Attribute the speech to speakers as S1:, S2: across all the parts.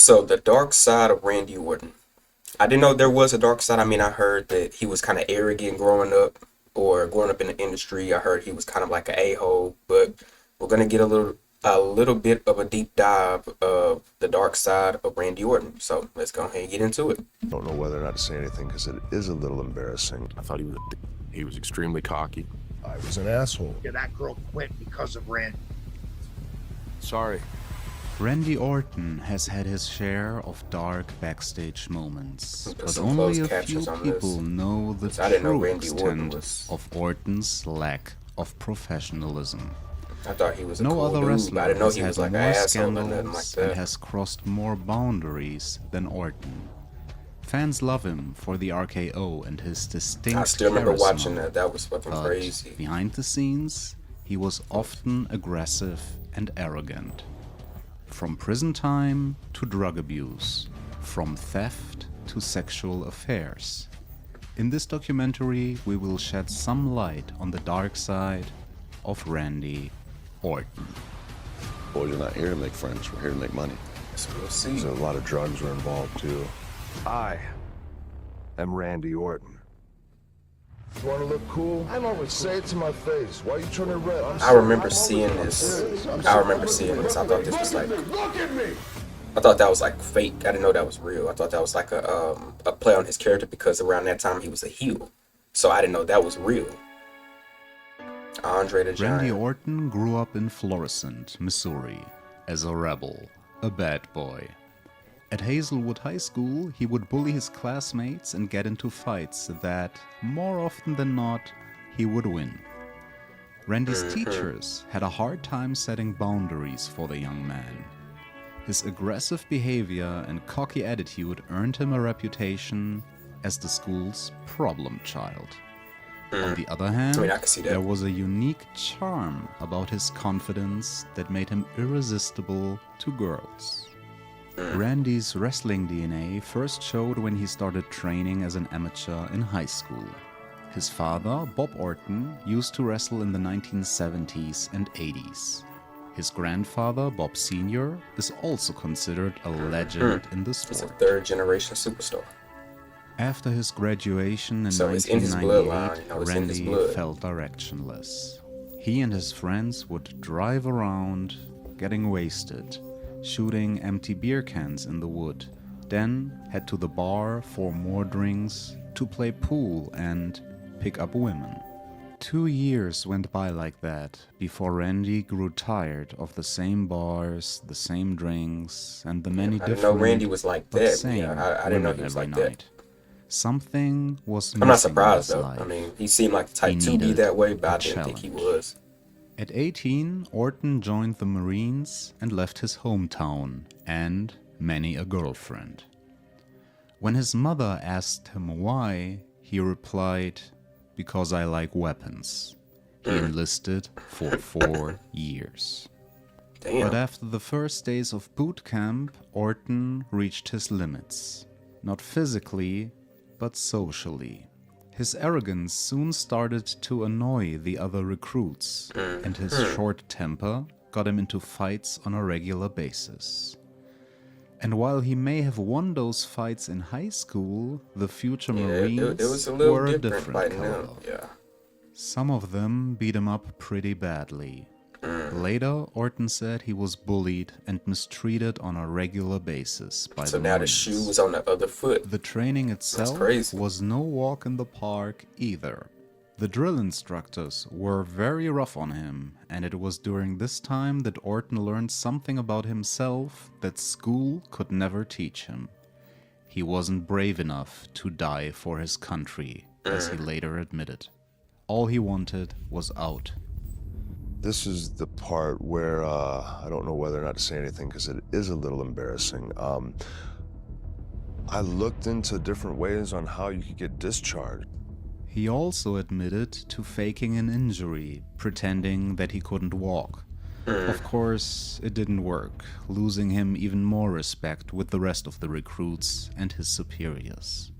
S1: So the dark side of Randy Orton. I didn't know there was a dark side. I mean, I heard that he was kind of arrogant growing up, or growing up in the industry. I heard he was kind of like an a-hole, but we're gonna get a little bit of a deep dive of the dark side of Randy Orton. So let's go ahead and get into it.
S2: I don't know whether or not to say anything because it is a little embarrassing.
S3: I thought he was extremely cocky.
S2: I was an asshole.
S4: Yeah, that girl quit because of Randy.
S3: Sorry.
S5: Randy Orton has had his share of dark backstage moments,
S1: Put
S5: but
S1: some
S5: only
S1: closed
S5: a few
S1: captions on this.
S5: people know the
S1: I didn't know
S5: true
S1: Randy Orton
S5: extent
S1: was.
S5: of Orton's lack of professionalism.
S1: I thought he was a
S5: No
S1: cool
S5: other
S1: dude,
S5: wrestler
S1: but I didn't know
S5: has
S1: he
S5: had
S1: was like an
S5: more
S1: asshole or nothing like
S5: scandals and
S1: that.
S5: has crossed more boundaries than Orton. Fans love him for the RKO and his distinct
S1: I still remember
S5: charisma,
S1: watching that. That was fucking
S5: but
S1: crazy.
S5: behind the scenes, he was often aggressive and arrogant. From prison time to drug abuse, from theft to sexual affairs. In this documentary, we will shed some light on the dark side of Randy Orton.
S6: Boys, we're not here to make friends. We're here to make money.
S1: So we'll see.
S2: So a lot of drugs were involved too. I am Randy Orton.
S7: You want to look cool? I'm always say it to my face. Why are you turning red?
S1: I remember seeing this. I remember seeing this. I thought this was like.
S7: Look at me!
S1: I thought that was like fake. I didn't know that was real. I thought that was like a play on his character because around that time he was a heel. So I didn't know that was real. Andre the Giant.
S5: Randy Orton grew up in Florissant, Missouri, as a rebel, a bad boy. At Hazelwood High School, he would bully his classmates and get into fights that, more often than not, he would win. Randy's teachers had a hard time setting boundaries for the young man. His aggressive behavior and cocky attitude earned him a reputation as the school's problem child. On the other hand,
S1: I can see that.
S5: there was a unique charm about his confidence that made him irresistible to girls. Randy's wrestling DNA first showed when he started training as an amateur in high school. His father, Bob Orton, used to wrestle in the 1970s and 80s. His grandfather, Bob Sr., is also considered a legend in the
S1: He's a
S5: sport.
S1: third-generation superstar.
S5: After his graduation in
S1: So it's in his
S5: 1998,
S1: bloodline, you know, it's in his blood.
S5: Randy felt directionless. He and his friends would drive around, getting wasted, shooting empty beer cans in the wood, then head to the bar for more drinks, to play pool and pick up women. 2 years went by like that before Randy grew tired of the same bars, the same drinks, and the many
S1: I didn't
S5: different
S1: know Randy was like
S5: but
S1: that.
S5: same
S1: Yeah, I didn't know
S5: women
S1: he was
S5: every
S1: like that.
S5: night. Something was
S1: I'm not
S5: missing in
S1: surprised
S5: his
S1: though.
S5: life.
S1: I mean, he seemed like the type
S5: He
S1: to be
S5: needed
S1: that way, but
S5: a
S1: I didn't think he
S5: challenge.
S1: was.
S5: At 18, Orton joined the Marines and left his hometown and many a girlfriend. When his mother asked him why, he replied, "Because I like weapons." He enlisted for 4 years. But
S1: Damn.
S5: after the first days of boot camp, Orton reached his limits. Not physically, but socially. His arrogance soon started to annoy the other recruits, and his short temper got him into fights on a regular basis. And while he may have won those fights in high school, the future
S1: Yeah,
S5: Marines
S1: it was a little
S5: were a
S1: different
S5: different
S1: right
S5: color.
S1: now. Yeah.
S5: Some of them beat him up pretty badly. Later, Orton said he was bullied and mistreated on a regular basis by
S1: So
S5: the
S1: now the
S5: Marines.
S1: shoe was on the other foot.
S5: The training itself
S1: crazy.
S5: was no walk in the park either. The drill instructors were very rough on him, and it was during this time that Orton learned something about himself that school could never teach him. He wasn't brave enough to die for his country, as he later admitted. All he wanted was out.
S2: This is the part where I don't know whether or not to say anything because it is a little embarrassing. I looked into different ways on how you could get discharged.
S5: He also admitted to faking an injury, pretending that he couldn't walk. Of course, it didn't work, losing him even more respect with the rest of the recruits and his superiors.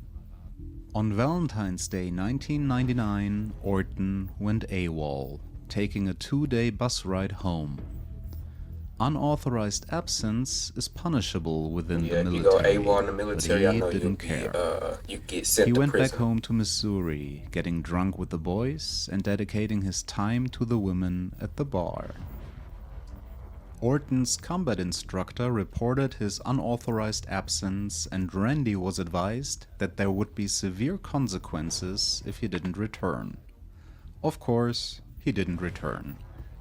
S5: On Valentine's Day 1999, Orton went AWOL, taking a 2-day bus ride home. unauthorized absence is punishable within
S1: Yeah,
S5: the
S1: if you go
S5: military,
S1: AWOL in the
S5: but
S1: military, I
S5: he
S1: know you'll
S5: didn't
S1: be,
S5: care.
S1: you get sent
S5: He
S1: to
S5: went back
S1: prison.
S5: home to Missouri, getting drunk with the boys and dedicating his time to the women at the bar. Orton's combat instructor reported his unauthorized absence, and Randy was advised that there would be severe consequences if he didn't return. Of course, he didn't return.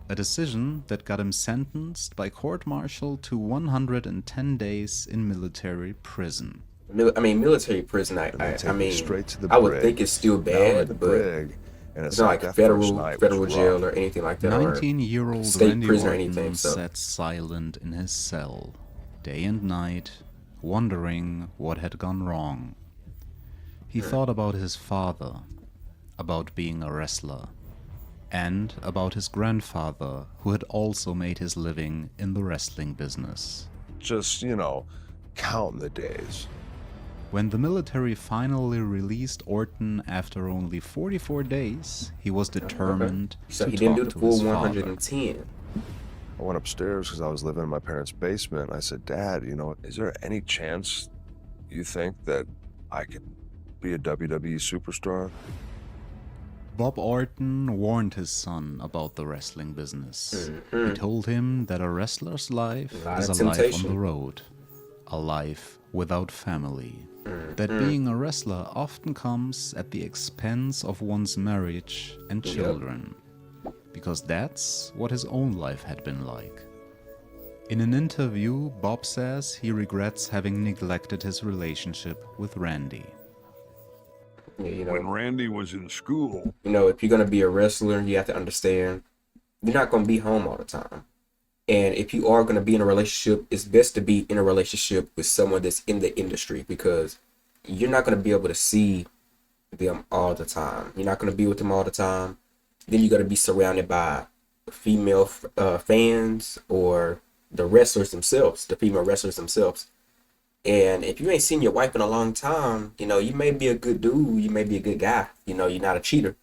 S5: A decision that got him sentenced by court-martial to 110 days in military prison.
S1: Military prison,
S2: And they take
S1: I
S2: me
S1: mean,
S2: straight to the
S1: I would
S2: brig.
S1: think it's still
S2: Now I'm at the
S1: bad, but
S2: brig, and
S1: it's
S2: it's
S1: not
S2: like
S1: like
S2: that first
S1: federal
S2: night
S1: federal
S2: was
S1: jail
S2: rough.
S1: or anything like that, or
S5: 19-year-old
S1: state
S5: Randy
S1: prison or
S5: Orton
S1: anything, so
S5: sat silent in his cell, day and night, wondering what had gone wrong. He thought about his father, about being a wrestler, and about his grandfather, who had also made his living in the wrestling business.
S2: Just, counting the days.
S5: When the military finally released Orton after only 44 days, he was determined
S1: so
S5: to
S1: he didn't
S5: talk
S1: do the
S5: to
S1: full
S5: his father.
S1: 110.
S2: I went upstairs because I was living in my parents' basement. I said, Dad, is there any chance you think that I could be a WWE superstar?
S5: Bob Orton warned his son about the wrestling business. He told him that a wrestler's life
S1: Lot
S5: is a
S1: of
S5: life on
S1: temptation.
S5: the road, a life without family. That being a wrestler often comes at the expense of one's marriage and
S1: Yep.
S5: children, because that's what his own life had been like. In an interview, Bob says he regrets having neglected his relationship with Randy.
S1: Yeah,
S8: When Randy was in school,
S1: if you're gonna be a wrestler, you have to understand you're not gonna be home all the time. And if you are gonna be in a relationship, it's best to be in a relationship with someone that's in the industry, because you're not gonna be able to see them all the time. You're not gonna be with them all the time. Then you gotta be surrounded by female fans or the wrestlers themselves, the female wrestlers themselves. And if you ain't seen your wife in a long time, you may be a good dude, you may be a good guy, you're not a cheater.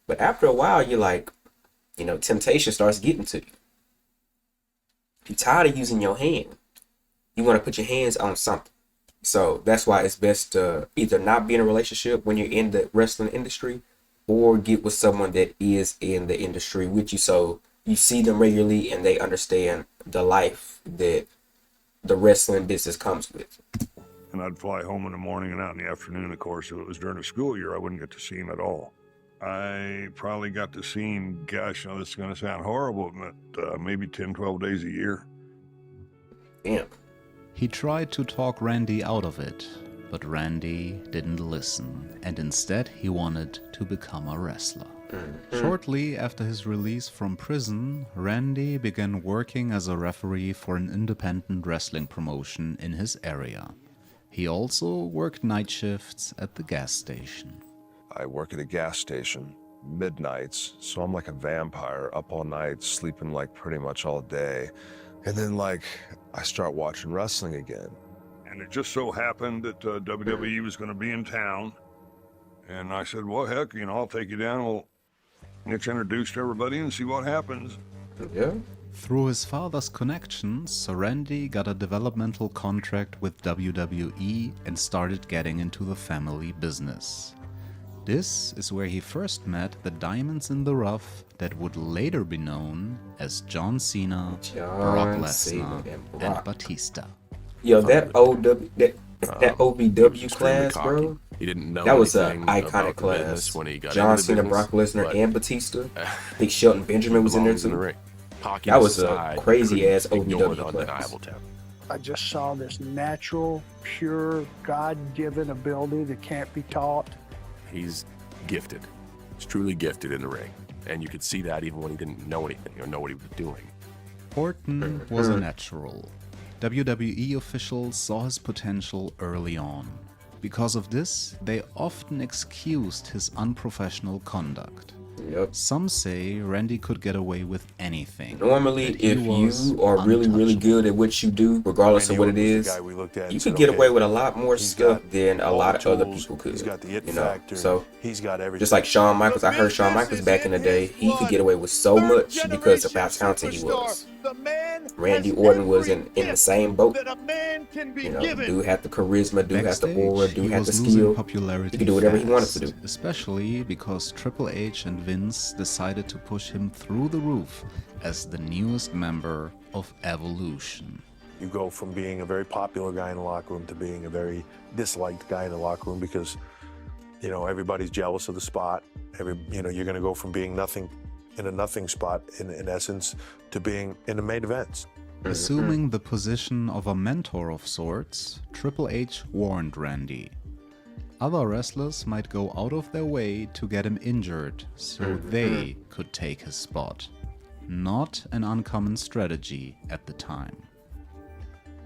S1: But after a while, you're like, temptation starts getting to you. You're tired of using your hand. You want to put your hands on something. So that's why it's best to either not be in a relationship when you're in the wrestling industry, or get with someone that is in the industry with you, so you see them regularly and they understand the life that the wrestling business comes with.
S8: and I'd fly home in the morning and out in the afternoon. Of course, if it was during the school year, I wouldn't get to see him at all. I probably got to see him, gosh, this is going to sound horrible, but maybe 10, 12 days a year.
S1: Damn.
S5: He tried to talk Randy out of it, but Randy didn't listen, and instead he wanted to become a wrestler. Shortly after his release from prison, Randy began working as a referee for an independent wrestling promotion in his area. He also worked night shifts at the gas station.
S2: I work at a gas station, midnights, so I'm like a vampire, up all night, sleeping like pretty much all day. And then I start watching wrestling again.
S8: And it just so happened that WWE was going to be in town. And I said, well, heck, I'll take you down. We'll get you introduced to everybody and see what happens.
S1: Yeah.
S5: Through his father's connections, Randy got a developmental contract with WWE and started getting into the family business. This is where he first met the diamonds in the rough that would later be known as John Cena, Brock
S1: John
S5: Lesnar,
S1: Cena and
S5: and
S1: Brock.
S5: Batista.
S1: Yo, that OVW
S3: Extremely
S1: class,
S3: cocky.
S1: bro.
S3: He didn't know
S1: That was an
S3: anything
S1: iconic
S3: about the business
S1: class.
S3: when he got
S1: John
S3: into the
S1: Cena,
S3: business,
S1: Brock Lesnar,
S3: but
S1: and Batista. I think Shelton Benjamin was in there
S3: belongs in the
S1: too.
S3: ring. Cocky
S1: That was a
S3: aside,
S1: crazy
S3: couldn't
S1: ass
S3: ignore
S1: OVW
S3: the
S1: class.
S3: undeniable talent.
S9: I just saw this natural, pure, God-given ability that can't be taught.
S3: He's gifted. He's truly gifted in the ring. And you could see that even when he didn't know anything or know what he was doing.
S5: Orton was a natural. WWE officials saw his potential early on. Because of this, they often excused his unprofessional conduct.
S1: Yep.
S5: Some say Randy could get away with anything.
S1: Normally,
S5: that he
S1: if
S5: was
S1: you are really, really
S5: untouchable.
S1: good at what you do, regardless of what it is, you could get away with a lot more stuff than a lot of other people could.
S10: He's got the it
S1: You know,
S10: factor.
S1: so
S10: He's got everything.
S1: just like Shawn Michaels, I heard Shawn Michaels back in the day, he could get away with so much because of how talented he was. Randy Orton was in the same boat. Dude had the charisma, dude had the aura,
S5: Backstage,
S1: dude
S5: he
S1: had the
S5: was losing
S1: skill.
S5: popularity
S1: He could do whatever he wanted to
S5: fast,
S1: do.
S5: especially because Triple H and Vince decided to push him through the roof as the newest member of Evolution.
S10: You go from being a very popular guy in the locker room to being a very disliked guy in the locker room because, everybody's jealous of the spot. You're going to go from being nothing in a nothing spot, in essence, to being in the main events.
S5: Assuming the position of a mentor of sorts, Triple H warned Randy. Other wrestlers might go out of their way to get him injured so they could take his spot. Not an uncommon strategy at the time.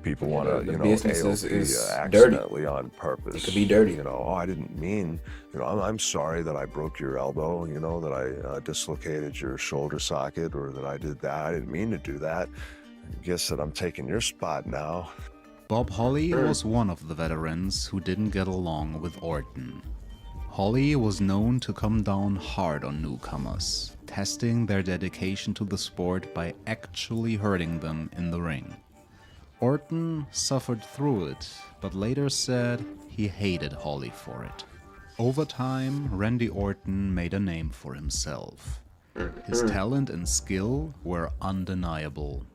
S2: People want to,
S1: the business
S2: AOP
S1: is
S2: accidentally on purpose.
S1: It could be dirty.
S2: I didn't mean, I'm sorry that I broke your elbow, that I dislocated your shoulder socket, or that I did that. I didn't mean to do that. I guess that I'm taking your spot now.
S5: Bob Holly was one of the veterans who didn't get along with Orton. Holly was known to come down hard on newcomers, testing their dedication to the sport by actually hurting them in the ring. Orton suffered through it, but later said he hated Holly for it. Over time, Randy Orton made a name for himself. His talent and skill were undeniable.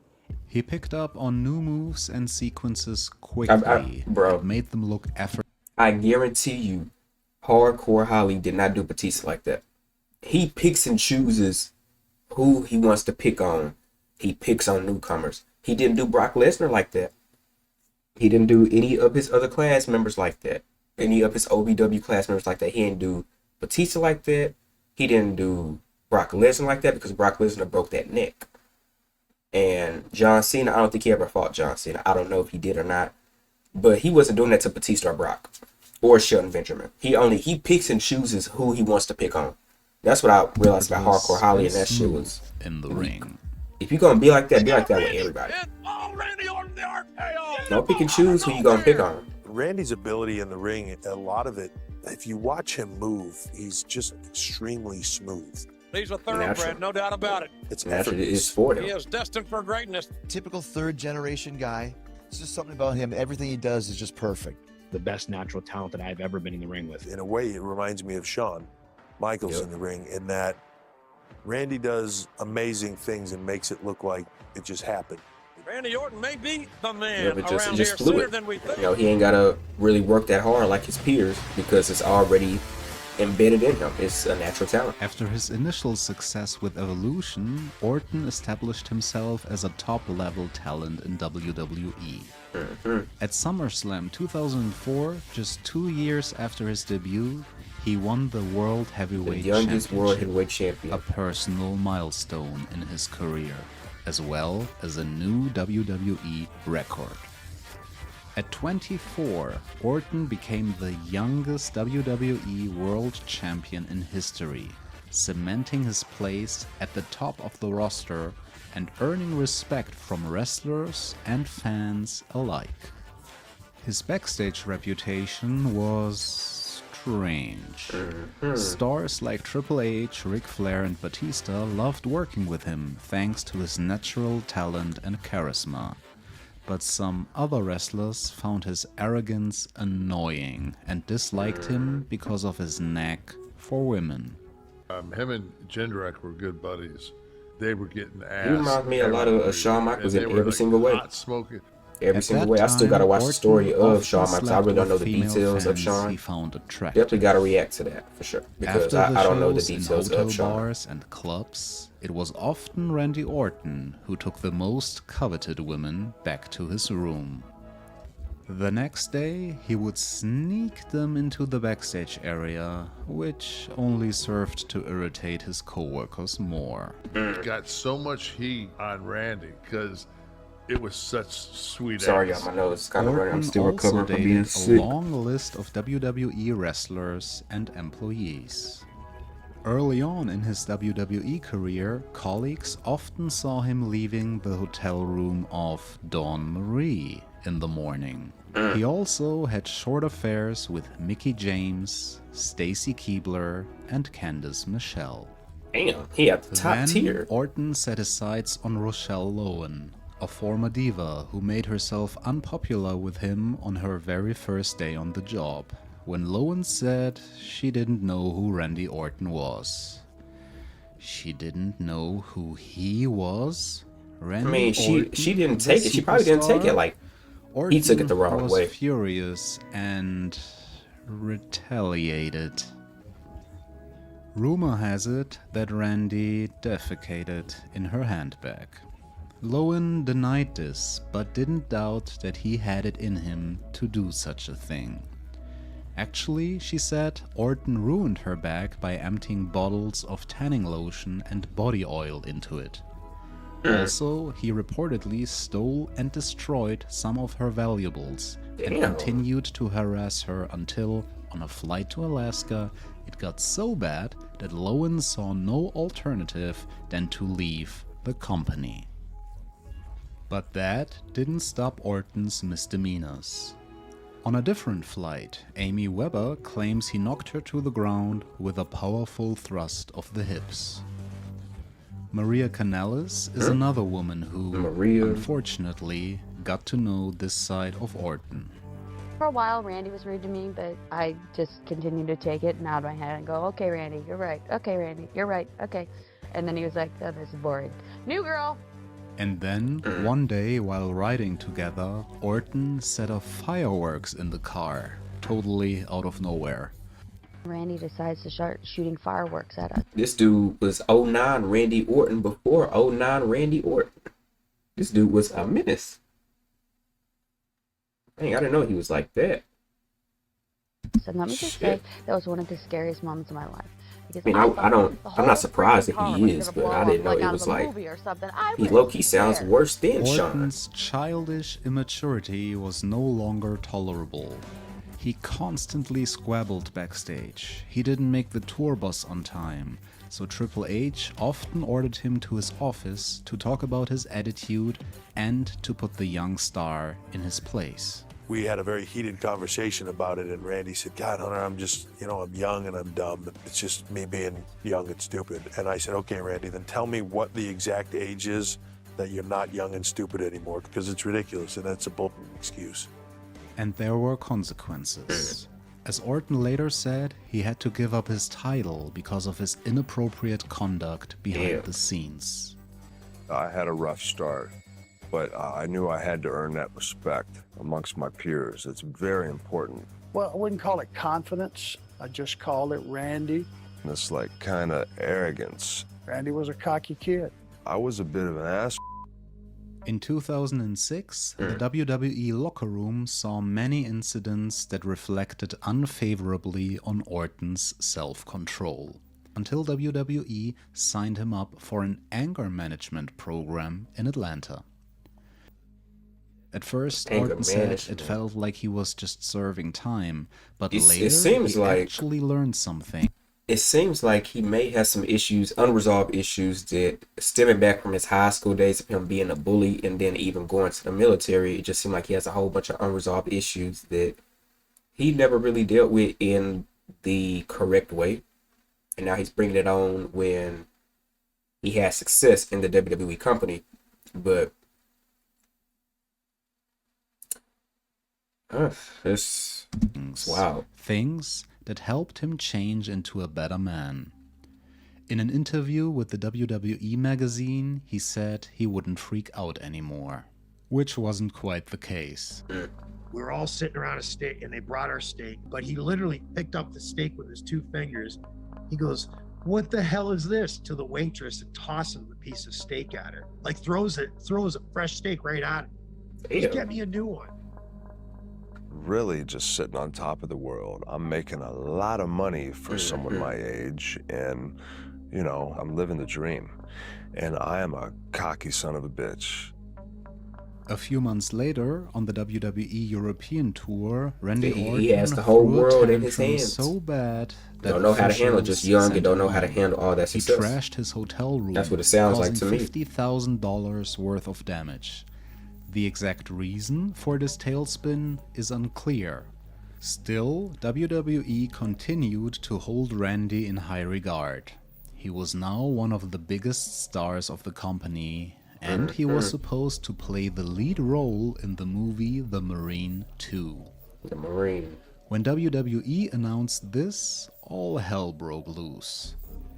S5: He picked up on new moves and sequences quickly and made them look effortless.
S1: I guarantee you, Hardcore Holly did not do Batista like that. He picks and chooses who he wants to pick on. He picks on newcomers. He didn't do Brock Lesnar like that. He didn't do any of his other class members like that. Any of his OVW class members like that. He didn't do Batista like that. He didn't do Brock Lesnar like that because Brock Lesnar broke that neck. And John Cena, I don't think he ever fought John Cena. I don't know if he did or not. But he wasn't doing that to Batista or Brock or Shelton Benjamin. He picks and chooses who he wants to pick on. That's what I realized about Hardcore Holly, and that shit was
S5: in the ring.
S1: If you're gonna be like that with everybody. Don't pick and choose who you're gonna pick on.
S10: Randy's ability in the ring, a lot of it, if you watch him move, he's just extremely smooth.
S11: He's a thoroughbred, no doubt about it.
S10: It's
S1: naturally it is for him.
S11: He is destined for greatness.
S12: Typical third generation guy. It's just something about him. Everything he does is just perfect.
S13: The best natural talent that I've ever been in the ring with.
S10: In a way, it reminds me of Shawn Michaels in the ring, in that Randy does amazing things and makes it look like it just happened.
S11: Randy Orton may be the man
S1: Yeah, but just
S11: around here
S1: fluid.
S11: sooner than we think.
S1: He ain't gotta really work that hard like his peers because it's already embedded in him. It's a natural talent.
S5: After his initial success with Evolution, Orton established himself as a top-level talent in WWE. At SummerSlam 2004, just 2 years after his debut, he won the World Heavyweight
S1: youngest World
S5: Championship,
S1: Heavyweight Champion.
S5: a personal milestone in his career, as well as a new WWE record. At 24, Orton became the youngest WWE World Champion in history, cementing his place at the top of the roster and earning respect from wrestlers and fans alike. His backstage reputation was strange. Stars like Triple H, Ric Flair, and Batista loved working with him thanks to his natural talent and charisma. But some other wrestlers found his arrogance annoying and disliked him because of his knack for women.
S14: Him and Jindrak were good buddies. They were getting ass.
S1: He reminds me a lot of Shawn Michaels in every single way.
S14: Smoking.
S1: Every single way. I still gotta watch the story of Shawn Michaels. I really don't know the details of Shawn.
S5: He found attractive.
S1: Definitely gotta react to that for sure because I don't know the details of Shawn.
S5: Bars and clubs, it was often Randy Orton who took the most coveted women back to his room. The next day, he would sneak them into the backstage area, which only served to irritate his co-workers more.
S14: Got so much heat on Randy because it was such sweet
S1: Sorry,
S14: ass.
S1: y'all, my nose is kind of running. I'm
S5: Orton
S1: still
S5: also
S1: recovering from being
S5: dated a
S1: sick.
S5: long list of WWE wrestlers and employees. Early on in his WWE career, colleagues often saw him leaving the hotel room of Dawn Marie in the morning. He also had short affairs with Mickie James, Stacy Keibler, and Candice Michelle.
S1: Damn, he at the top
S5: Then
S1: tier.
S5: Orton set his sights on Rochelle Lowen, a former diva who made herself unpopular with him on her very first day on the job, when Lowen said she didn't know who Randy Orton was. She didn't know who he was? Randy
S1: I mean,
S5: Orton,
S1: she didn't
S5: the
S1: take it. She probably didn't take it.
S5: superstar?
S1: Like,
S5: Orton
S1: he took it the wrong
S5: was
S1: way.
S5: furious and retaliated. Rumor has it that Randy defecated in her handbag. Lowen denied this, but didn't doubt that he had it in him to do such a thing. Actually, she said Orton ruined her bag by emptying bottles of tanning lotion and body oil into it. Also, he reportedly stole and destroyed some of her valuables and
S1: Damn.
S5: continued to harass her until, on a flight to Alaska, it got so bad that Lowen saw no alternative than to leave the company. But that didn't stop Orton's misdemeanors. On a different flight, Amy Weber claims he knocked her to the ground with a powerful thrust of the hips. Maria Canales is another woman who, unfortunately, got to know this side of Orton.
S15: For a while, Randy was rude to me, but I just continued to take it, nod my head, and go, okay, Randy, you're right. Okay, Randy, you're right. Okay. And then he was like, oh, this is boring. New girl.
S5: And then, one day while riding together, Orton set off fireworks in the car, totally out of nowhere.
S15: Randy decides to start shooting fireworks at us.
S1: This dude was 09 Randy Orton before 09 Randy Orton. This dude was a menace. Dang, I didn't know he was like that.
S15: So let me just say, that was one of the scariest moments of my life.
S1: I mean, I'm not surprised that he is, but I didn't know it was like, he low-key sounds worse than Sean.
S5: Orton's childish immaturity was no longer tolerable. He constantly squabbled backstage. He didn't make the tour bus on time, so Triple H often ordered him to his office to talk about his attitude and to put the young star in his place.
S10: We had a very heated conversation about it, and Randy said, God, Hunter, I'm just, I'm young and I'm dumb. It's just me being young and stupid. And I said, okay, Randy, then tell me what the exact age is that you're not young and stupid anymore, because it's ridiculous, and that's a bull excuse.
S5: And there were consequences. As Orton later said, he had to give up his title because of his inappropriate conduct behind the scenes.
S2: I had a rough start, but I knew I had to earn that respect amongst my peers. It's very important.
S9: Well, I wouldn't call it confidence. I just called it Randy.
S2: This kind of arrogance.
S9: Randy was a cocky kid.
S2: I was a bit of an ass.
S5: In 2006, the WWE locker room saw many incidents that reflected unfavorably on Orton's self-control, until WWE signed him up for an anger management program in Atlanta. At first, Orton said it felt like he was just serving time, but later he actually learned something.
S1: It seems like he may have some issues, unresolved issues that stemming back from his high school days of him being a bully and then even going to the military. It just seemed like he has a whole bunch of unresolved issues that he never really dealt with in the correct way. And now he's bringing it on when he has success in the WWE company. But it's wow.
S5: Things that helped him change into a better man. In an interview with the WWE magazine, he said he wouldn't freak out anymore, which wasn't quite the case.
S4: We were all sitting around a steak, and they brought our steak, but he literally picked up the steak with his 2 fingers. He goes, "What the hell is this?" to the waitress and tossing the piece of steak at her. Like throws a fresh steak right at him. Just get me a new one.
S2: Really just sitting on top of the world. I'm making a lot of money for someone my age, and, I'm living the dream. And I am a cocky son of a bitch.
S5: A few months later, on the WWE European tour, Randy Orton
S1: he has the whole
S5: threw a
S1: world in his
S5: tantrum
S1: hands.
S5: So bad that
S1: don't know how to handle, just young and
S5: sent
S1: don't know
S5: him
S1: how to
S5: home.
S1: handle all that success.
S5: He trashed his hotel room.
S1: That's what it sounds like to me.
S5: $50,000 worth of damage. The exact reason for this tailspin is unclear. Still, WWE continued to hold Randy in high regard. He was now one of the biggest stars of the company, and he was supposed to play the lead role in the movie The Marine 2.
S1: The Marine.
S5: When WWE announced this, all hell broke loose.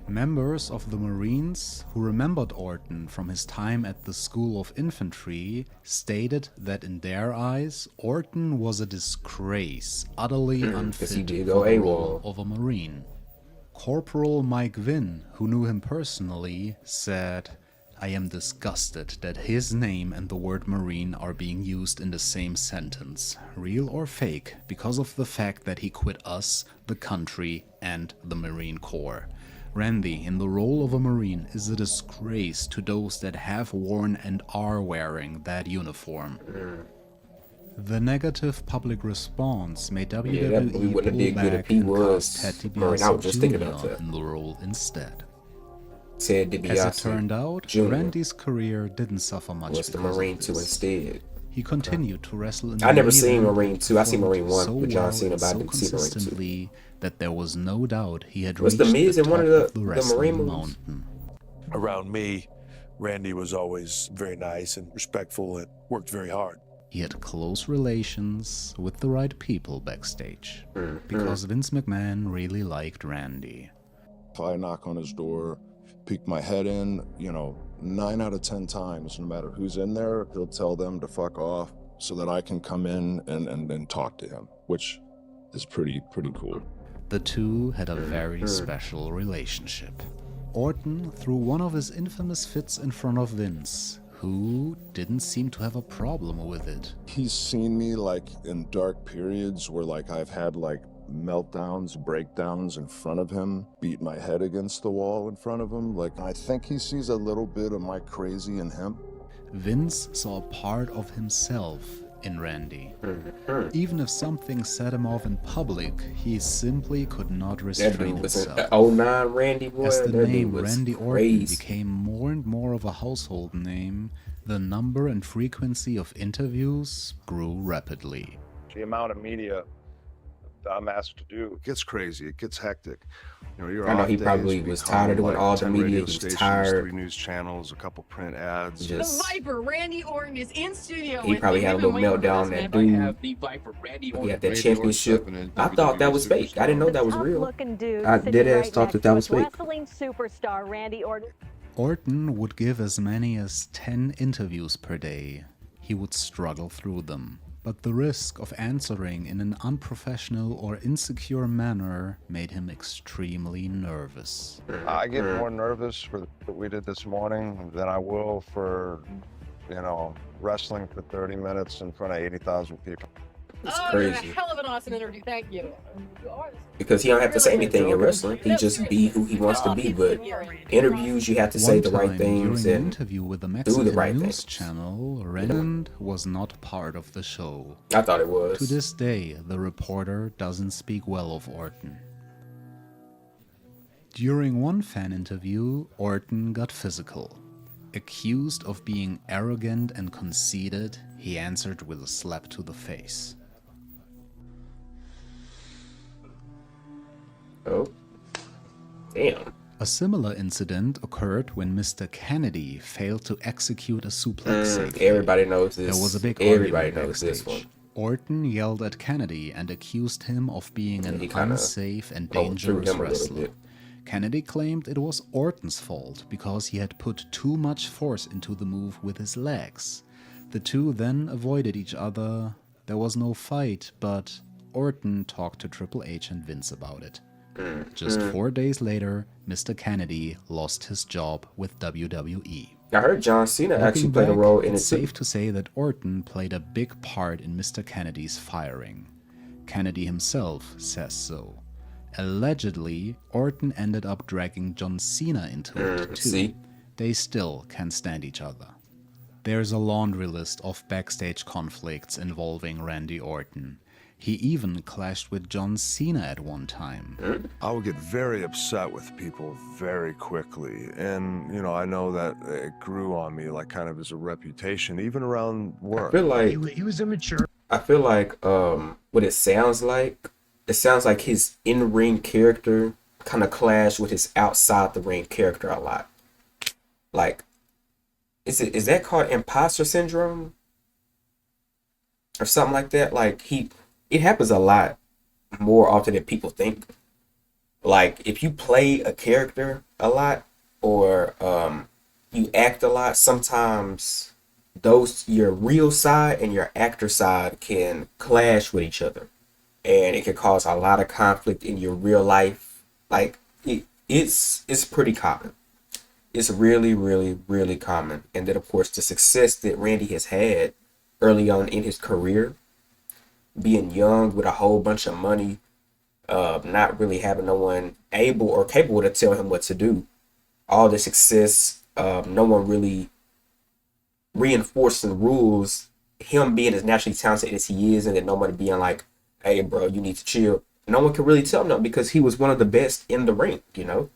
S5: Members of the Marines who remembered Orton from his time at the School of Infantry stated that in their eyes, Orton was a disgrace, utterly unfit for the role of a Marine. Corporal Mike Vinn, who knew him personally, said, "I am disgusted that his name and the word Marine are being used in the same sentence, real or fake, because of the fact that he quit us, the country, and the Marine Corps. Randy, in the role of a Marine, is a disgrace to those that have worn and are wearing that uniform." The negative public response made WWE pull back and cast Ted DiBiase Jr. in the role instead.
S1: Ted DiBiase
S5: As it turned out,
S1: Jr.
S5: Randy's career didn't suffer much
S1: was the
S5: because
S1: Marine
S5: of
S1: 2
S5: this.
S1: instead.
S5: He continued to wrestle in
S1: I never
S5: main
S1: seen
S5: event
S1: Marine 2. I seen Marine 1
S5: so
S1: with John
S5: well
S1: Cena,
S5: and
S1: but I
S5: so
S1: didn't see Marine 2.
S5: consistently that there was no doubt he had
S1: Was
S5: reached
S1: the Miz
S5: the
S1: in
S5: top
S1: one of
S5: of
S1: the
S5: the wrestling
S1: Marine
S5: mountain.
S10: Around me, Randy was always very nice and respectful and worked very hard.
S5: He had close relations with the right people backstage, because Vince McMahon really liked Randy.
S7: If I knock on his door, peek my head in, 9 out of 10 times, no matter who's in there, he'll tell them to fuck off so that I can come in and then talk to him, which is pretty cool.
S5: The two had a very special relationship. Orton threw one of his infamous fits in front of Vince, who didn't seem to have a problem with it.
S7: He's seen me in dark periods where I've had meltdowns, breakdowns in front of him, beat my head against the wall in front of him. I think he sees a little bit of my crazy in him.
S5: Vince saw a part of himself in Randy. Even if something set him off in public, he simply could not restrain himself.
S1: That dude was an 09 Randy boy.
S5: As the
S1: that
S5: name
S1: dude was
S5: Randy Orton
S1: crazy.
S5: became more and more of a household name, the number and frequency of interviews grew rapidly.
S2: The amount of media I'm asked to do. It gets crazy. It gets hectic.
S1: I know he probably was tired of doing all the media. He was tired.
S2: 3 news channels, a couple print ads.
S16: The Viper, Randy Orton, is in studio.
S1: He probably had a little meltdown. That dude. He had that championship. I thought that was fake. I didn't know that was real. I dead ass thought that was fake.
S17: Wrestling superstar Randy Orton.
S5: Orton would give as many as 10 interviews per day. He would struggle through them. But the risk of answering in an unprofessional or insecure manner made him extremely nervous.
S2: I get more nervous for what we did this morning than I will for, wrestling for 30 minutes in front of 80,000 people.
S1: It's
S16: you're a
S1: crazy.
S16: hell of an awesome interview. Thank you.
S1: Because he don't have to say anything in wrestling. He just be who he wants to be. But interviews, you have to say the right things
S5: during an
S1: and
S5: interview with the
S1: do
S5: Mexican
S1: the right
S5: news
S1: things.
S5: channel, Randy was not part of the show.
S1: I thought it was.
S5: To this day, the reporter doesn't speak well of Orton. During one fan interview, Orton got physical. Accused of being arrogant and conceited, he answered with a slap to the face.
S1: Oh. Damn.
S5: A similar incident occurred when Mr. Kennedy failed to execute a suplex safely.
S1: Everybody knows this.
S5: There was a big
S1: Everybody
S5: argument
S1: knows this
S5: backstage.
S1: one.
S5: Orton yelled at Kennedy and accused him of being an
S1: He kinda
S5: unsafe and
S1: overthrew
S5: dangerous
S1: him a little
S5: wrestler.
S1: bit.
S5: Kennedy claimed it was Orton's fault because he had put too much force into the move with his legs. The two then avoided each other. There was no fight, but Orton talked to Triple H and Vince about it. Just 4 days later, Mr. Kennedy lost his job with WWE.
S1: I heard John Cena actually
S5: Looking
S1: played a
S5: back,
S1: role in it
S5: it's
S1: too.
S5: safe to say that Orton played a big part in Mr. Kennedy's firing. Kennedy himself says so. Allegedly, Orton ended up dragging John Cena into it too.
S1: See?
S5: They still can't stand each other. There's a laundry list of backstage conflicts involving Randy Orton. He even clashed with John Cena at one time.
S2: I would get very upset with people very quickly. And, I know that it grew on me, kind of as a reputation, even around work.
S1: I feel like
S4: He was immature.
S1: I feel like what it sounds like his in-ring character kind of clash with his outside the ring character a lot. Like, is that called imposter syndrome or something like that? Like it happens a lot more often than people think. Like if you play a character a lot or you act a lot, sometimes your real side and your actor side can clash with each other, and it can cause a lot of conflict in your real life. Like it's pretty common. It's really, really, really common. And then of course the success that Randy has had early on in his career, being young with a whole bunch of money, not really having no one able or capable to tell him what to do. All the success, no one really reinforcing rules, him being as naturally talented as he is, and then nobody being like, hey bro, you need to chill. No one can really tell him no, because he was one of the best in the ring, you know?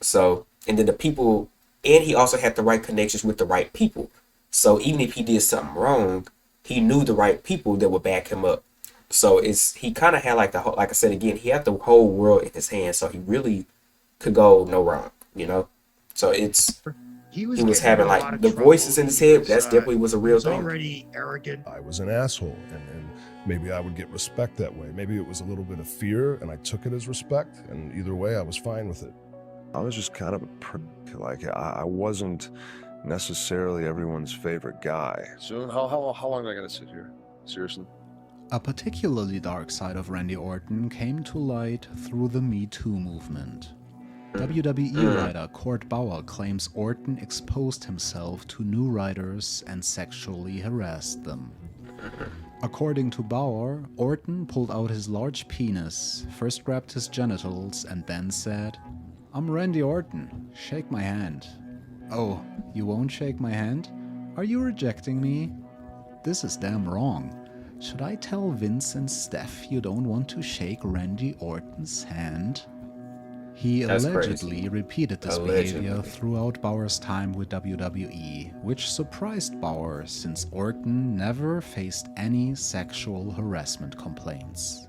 S1: So, and then the people, and he also had the right connections with the right people. So even if he did something wrong, he knew the right people that would back him up. So he kind of had like the whole, like I said again, he had the whole world in his hands, so he really could go no wrong, you know? So he was having like the voices in his head. That's definitely was a real thing.
S4: Already arrogant.
S7: I was an asshole, and maybe I would get respect that way. Maybe it was a little bit of fear, and I took it as respect. And either way, I was fine with it.
S2: I was just kind of a prick. Like I wasn't necessarily everyone's favorite guy.
S6: Soon? How long do I gotta sit here? Seriously?
S5: A particularly dark side of Randy Orton came to light through the Me Too movement. WWE writer Court Bauer claims Orton exposed himself to new writers and sexually harassed them. According to Bauer, Orton pulled out his large penis, first grabbed his genitals, and then said, "I'm Randy Orton, shake my hand." "Oh, you won't shake my hand? Are you rejecting me? This is damn wrong. Should I tell Vince and Steph you don't want to shake Randy Orton's hand?" He allegedly repeated this behavior throughout Bauer's time with WWE, which surprised Bauer since Orton never faced any sexual harassment complaints.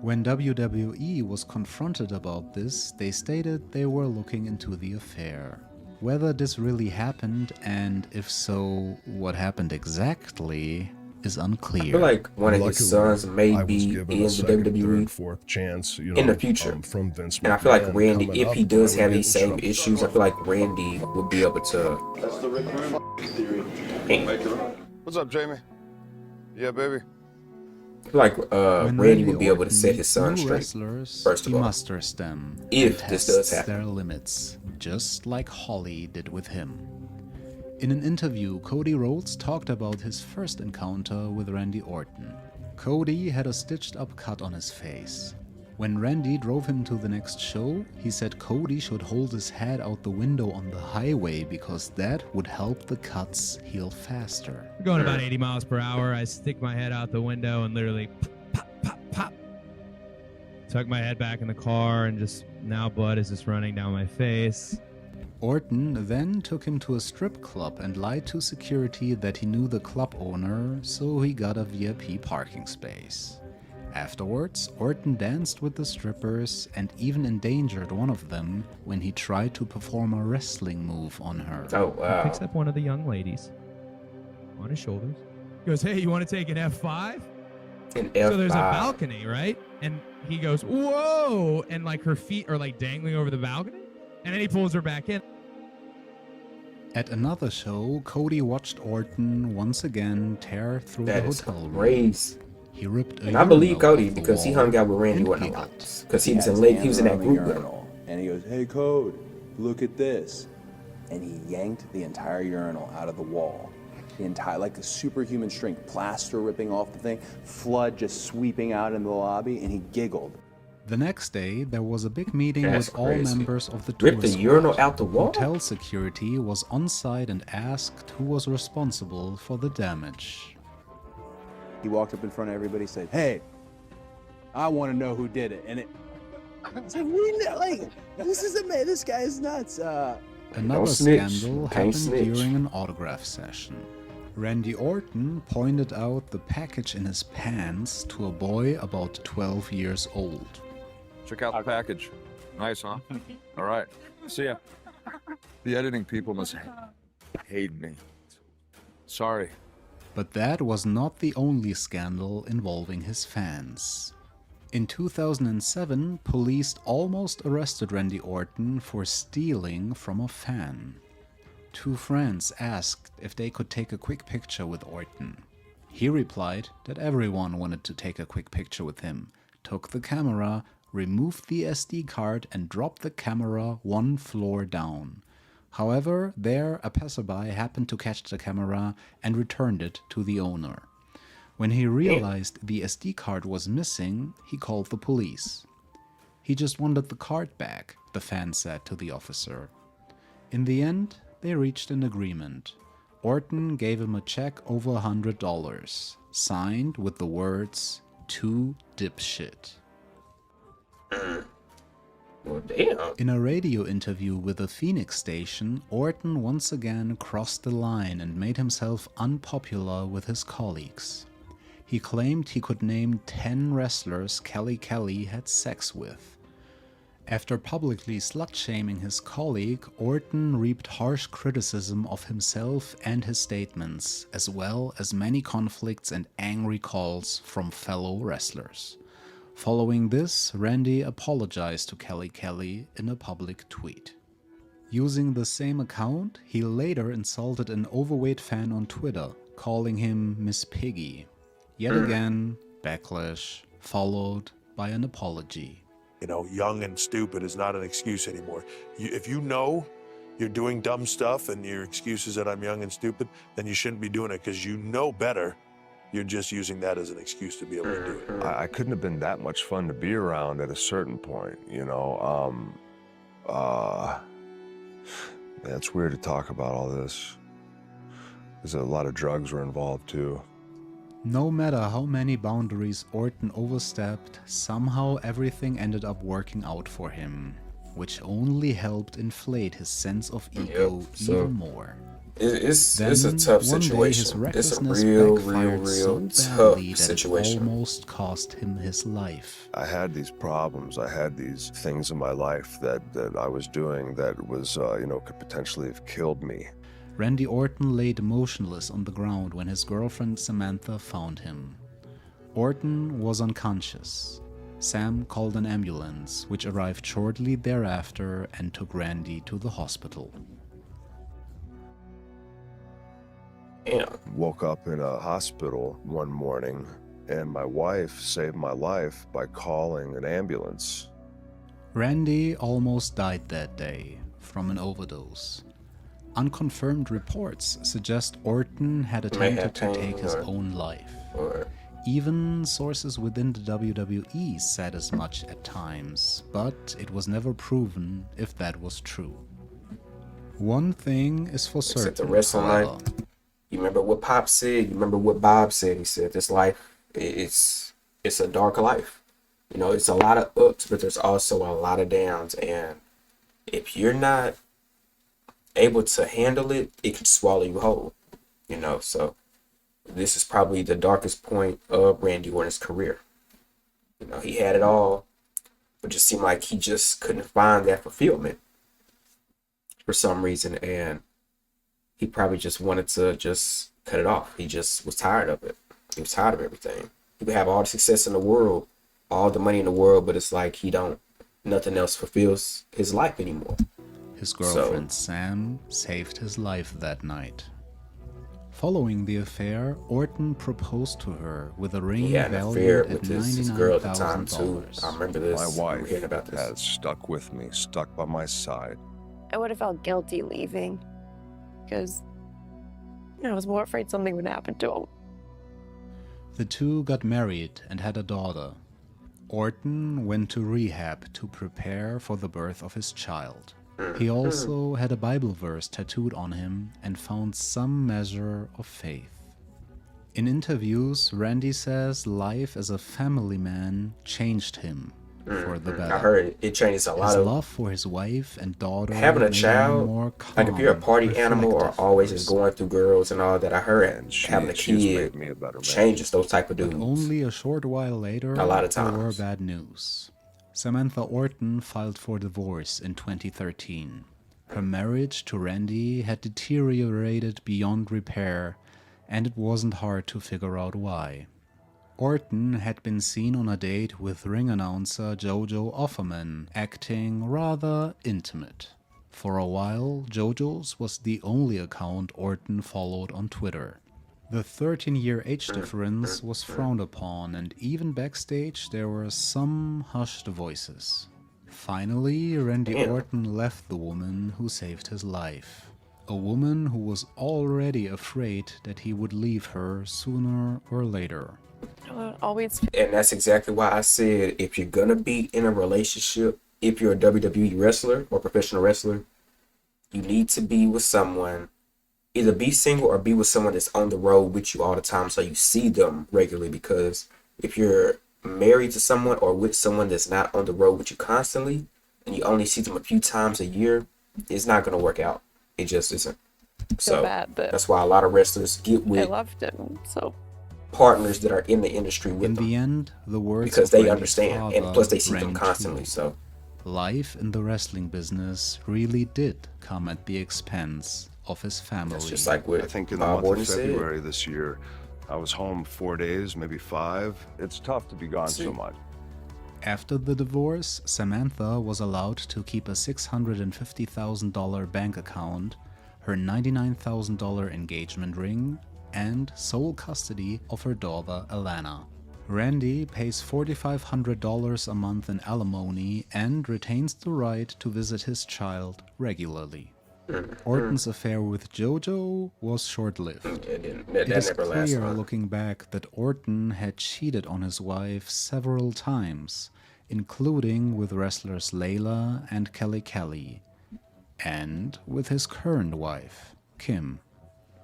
S5: When WWE was confronted about this, they stated they were looking into the affair. Whether this really happened, and if so, what happened exactly, is unclear.
S1: I feel like one of his sons may be in the WWE
S7: fourth chance,
S1: in the future.
S7: From Vince McMahon,
S1: and I feel like Randy, if he does have these same issues, I feel like Randy would be able to.
S6: That's the Rick Rude theory. What's up, Jamie? Yeah, baby.
S1: I feel like Randy would be able to set his son straight. First of all,
S5: musters them
S1: if
S5: and
S1: this does
S5: tests
S1: happen.
S5: their limits, just like Holly did with him. In an interview, Cody Rhodes talked about his first encounter with Randy Orton. Cody had a stitched-up cut on his face. When Randy drove him to the next show, he said Cody should hold his head out the window on the highway because that would help the cuts heal faster.
S18: We're going about 80 miles per hour. I stick my head out the window and literally pop, pop, pop. Tuck my head back in the car and just now blood is just running down my face.
S5: Orton then took him to a strip club and lied to security that he knew the club owner, so he got a VIP parking space. Afterwards, Orton danced with the strippers and even endangered one of them when he tried to perform a wrestling move on her.
S1: Oh, wow.
S18: He picks up one of the young ladies on his shoulders. He goes, "Hey, you want to take an F5?
S1: An F5.
S18: So there's a balcony, right? And he goes, "Whoa!" And like her feet are like dangling over the balcony. And then he pulls her back in.
S5: At another show, Cody watched Orton once again tear through the hotel room.
S1: Crazy.
S5: He ripped a
S1: And I believe
S5: urinal
S1: Cody
S5: off the
S1: because he
S5: wall
S1: hung out with Randy
S5: and
S1: Orton a
S5: kicked
S1: lot.
S5: it.
S1: Because he was in that group with him.
S19: And he goes, "Hey, Code, look at this." And he yanked the entire urinal out of the wall. The entire, like a superhuman strength, plaster ripping off the thing, flood just sweeping out into the lobby, and he giggled.
S5: The next day, there was a big meeting
S1: That's
S5: with all
S1: crazy.
S5: members of the tour
S1: Ripped the
S5: squad.
S1: urinal out the wall?
S5: Hotel security was on site and asked who was responsible for the damage.
S19: He walked up in front of everybody and said, "Hey, I want to know who did it." And I was like, "We know, like, this guy is nuts."
S5: Another
S1: snitch.
S5: scandal
S1: Can't
S5: happened
S1: snitch.
S5: during an autograph session. Randy Orton pointed out the package in his pants to a boy about 12 years old.
S3: Check out the package.
S6: Nice, huh? All right. See ya. The editing people must hate me. Sorry.
S5: But that was not the only scandal involving his fans. In 2007, police almost arrested Randy Orton for stealing from a fan. Two friends asked if they could take a quick picture with Orton. He replied that everyone wanted to take a quick picture with him, took the camera, removed the SD card and dropped the camera 1 floor down. However, there a passerby happened to catch the camera and returned it to the owner. When he realized the SD card was missing, he called the police. He just wanted the card back, the fan said to the officer. In the end, they reached an agreement. Orton gave him a check over $100, signed with the words, "To dipshit."
S1: Well, damn.
S5: In a radio interview with a Phoenix station, Orton once again crossed the line and made himself unpopular with his colleagues. He claimed he could name 10 wrestlers Kelly had sex with. After publicly slut-shaming his colleague, Orton reaped harsh criticism of himself and his statements, as well as many conflicts and angry calls from fellow wrestlers. Following this, Randy apologized to Kelly in a public tweet. Using the same account, he later insulted an overweight fan on Twitter, calling him Miss Piggy. Yet again, backlash, followed by an apology.
S10: You know, young and stupid is not an excuse anymore. If you know you're doing dumb stuff and your excuse is that I'm young and stupid, then you shouldn't be doing it because you know better. You're just using that as an excuse to be able to do it.
S2: I couldn't have been that much fun to be around at a certain point, you know. It's weird to talk about all this. There's a lot of drugs were involved too.
S5: No matter how many boundaries Orton overstepped, somehow everything ended up working out for him, which only helped inflate his sense of ego even more.
S1: It's a tough situation. It's a real tough situation.
S5: It almost cost him his life.
S2: I had these problems. I had these things in my life that I was doing that was, could potentially have killed me.
S5: Randy Orton laid motionless on the ground when his girlfriend Samantha found him. Orton was unconscious. Sam called an ambulance, which arrived shortly thereafter and took Randy to the hospital.
S2: Woke up in a hospital one morning, and my wife saved my life by calling an ambulance.
S5: Randy almost died that day from an overdose. Unconfirmed reports suggest Orton had attempted to take his own life. Even sources within the WWE said as much at times, but it was never proven if that was true. One thing is for certain,
S1: the wrestling life. You remember what Pop said? You remember what Bob said? He said this life, it's a dark life. You know, it's a lot of ups, but there's also a lot of downs. And if you're not able to handle it, it can swallow you whole. You know, so this is probably the darkest point of Randy Orton's career. You know, he had it all, but just seemed like he just couldn't find that fulfillment for some reason, and he probably just wanted to just cut it off. He just was tired of it. He was tired of everything. He could have all the success in the world, all the money in the world, but it's like nothing else fulfills his life anymore.
S5: His girlfriend Sam saved his life that night. Following the affair, Orton proposed to her with a ring valued at $99,000.
S1: I remember this.
S2: My wife has stuck with me, stuck by my side.
S20: I would have felt guilty leaving because I was more afraid something would happen to him.
S5: The two got married and had a daughter. Orton went to rehab to prepare for the birth of his child. He also had a Bible verse tattooed on him and found some measure of faith. In interviews, Randy says life as a family man changed him for the better.
S1: I heard it changes a lot.
S5: His love for his wife and daughter.
S1: Having a child, like if you're a party animal or always just going through girls and all that, I heard having a kid changes those type of dudes.
S5: But only a short while later,
S1: a lot of times
S5: there were bad news. Samantha Orton filed for divorce in 2013. Her marriage to Randy had deteriorated beyond repair, and it wasn't hard to figure out why. Orton had been seen on a date with ring announcer Jojo Offerman, acting rather intimate. For a while, Jojo's was the only account Orton followed on Twitter. The 13-year age difference was frowned upon, and even backstage there were some hushed voices. Finally, Randy Orton left the woman who saved his life. A woman who was already afraid that he would leave her sooner or later.
S20: Always.
S1: And that's exactly why I said, if you're gonna be in a relationship, if you're a WWE wrestler or professional wrestler, you need to be with someone, either be single or be with someone that's on the road with you all the time so you see them regularly. Because if you're married to someone or with someone that's not on the road with you constantly and you only see them a few times a year, it's not gonna work out. It just isn't. So that's why a lot of wrestlers get with
S20: I loved him, so
S1: partners that are in the industry with them.
S5: In the end, the words
S1: because
S5: of
S1: they
S5: Randy's
S1: understand, and
S5: father
S1: plus they see them
S5: rang
S1: constantly.
S5: true.
S1: So
S5: life in the wrestling business really did come at the expense of his family.
S1: That's just like what
S2: I think in the
S1: Bob
S2: month
S1: Orton
S2: of February this year, I was home 4 days, maybe 5. It's tough to be gone so much.
S5: After the divorce, Samantha was allowed to keep a $650,000 bank account, her $99,000 engagement ring, and sole custody of her daughter Alana. Randy pays $4,500 a month in alimony and retains the right to visit his child regularly. Orton's affair with JoJo was short-lived. It is clear looking back that Orton had cheated on his wife several times, including with wrestlers Layla and Kelly Kelly, and with his current wife, Kim.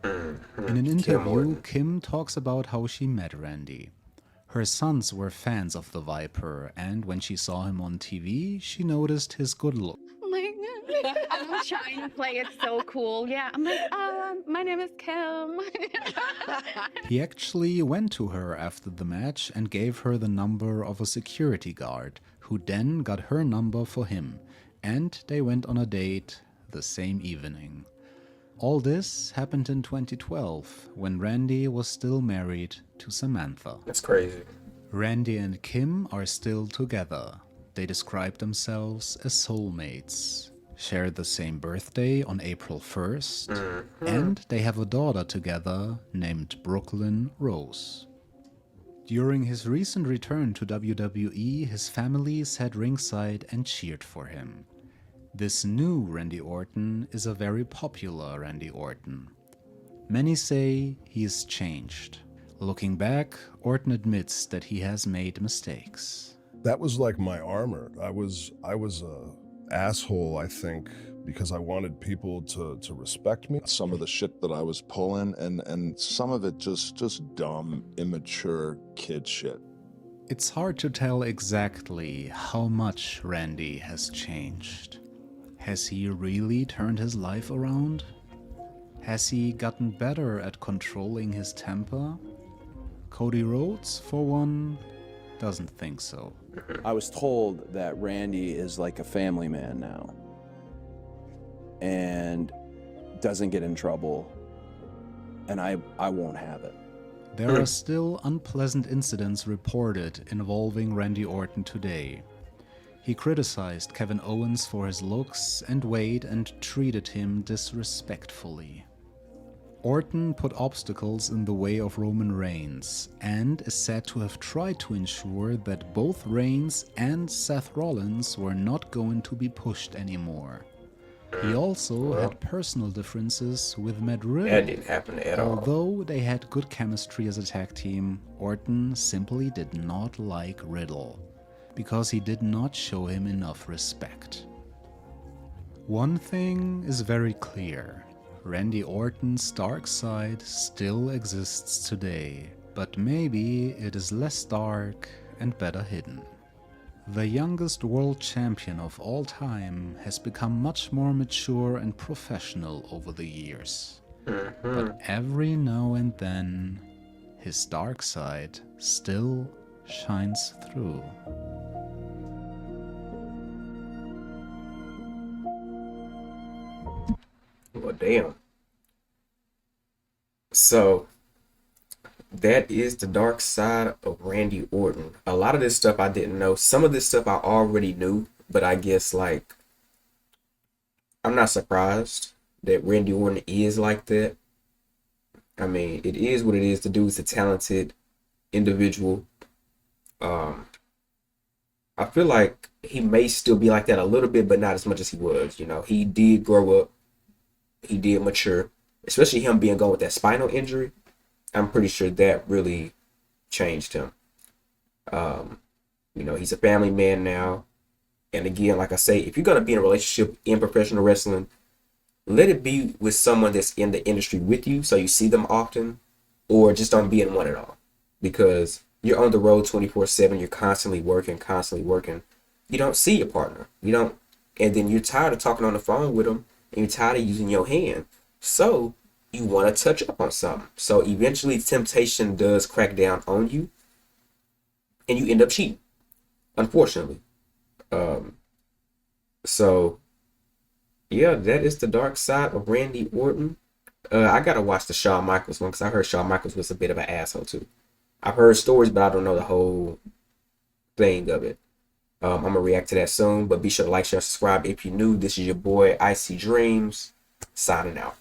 S5: In an interview, Kim talks about how she met Randy. Her sons were fans of the Viper, and when she saw him on TV, she noticed his good look.
S21: I'm trying to play it so cool. Yeah, I'm like, my name is Kim.
S5: He actually went to her after the match and gave her the number of a security guard, who then got her number for him, and they went on a date the same evening. All this happened in 2012, when Randy was still married to Samantha.
S1: That's crazy.
S5: Randy and Kim are still together. They describe themselves as soulmates, share the same birthday on April 1st, and they have a daughter together named Brooklyn Rose. During his recent return to WWE, his family sat ringside and cheered for him. This new Randy Orton is a very popular Randy Orton. Many say he has changed. Looking back, Orton admits that he has made mistakes.
S7: That was like my armor. I was a asshole, I think, because I wanted people to respect me. Some of the shit that I was pulling, and some of it just dumb, immature kid shit.
S5: It's hard to tell exactly how much Randy has changed. Has he really turned his life around? Has he gotten better at controlling his temper? Cody Rhodes, for one, doesn't think so.
S19: I was told that Randy is like a family man now and doesn't get in trouble, and I won't have it.
S5: There are still unpleasant incidents reported involving Randy Orton today. He criticized Kevin Owens for his looks and weight and treated him disrespectfully. Orton put obstacles in the way of Roman Reigns and is said to have tried to ensure that both Reigns and Seth Rollins were not going to be pushed anymore. He also had personal differences with Matt Riddle.
S1: That didn't happen at all.
S5: Although they had good chemistry as a tag team, Orton simply did not like Riddle, because he did not show him enough respect. One thing is very clear. Randy Orton's dark side still exists today, but maybe it is less dark and better hidden. The youngest world champion of all time has become much more mature and professional over the years. But every now and then, his dark side still shines through.
S1: Well, damn. So that is the dark side of Randy Orton. A lot of this stuff I didn't know. Some of this stuff I already knew, but I guess like I'm not surprised that Randy Orton is like that. I mean, it is what it is. The dude's a talented individual. Um, I feel like he may still be like that a little bit, but not as much as he was. You know, he did grow up. He did mature, especially him being gone with that spinal injury. I'm pretty sure that really changed him. You know, he's a family man now. And again, like I say, if you're going to be in a relationship in professional wrestling, let it be with someone that's in the industry with you so you see them often, or just don't be in one at all. Because you're on the road 24/7, you're constantly working. You don't see your partner. You don't, and then you're tired of talking on the phone with them, and you're tired of using your hand. So you want to touch up on something. So eventually temptation does crack down on you, and you end up cheating, unfortunately. So yeah, that is the dark side of Randy Orton. I gotta watch the Shawn Michaels one because I heard Shawn Michaels was a bit of an asshole too. I've heard stories, but I don't know the whole thing of it. I'm gonna react to that soon, but be sure to like, share, subscribe if you're new. This is your boy Icy Dreams signing out.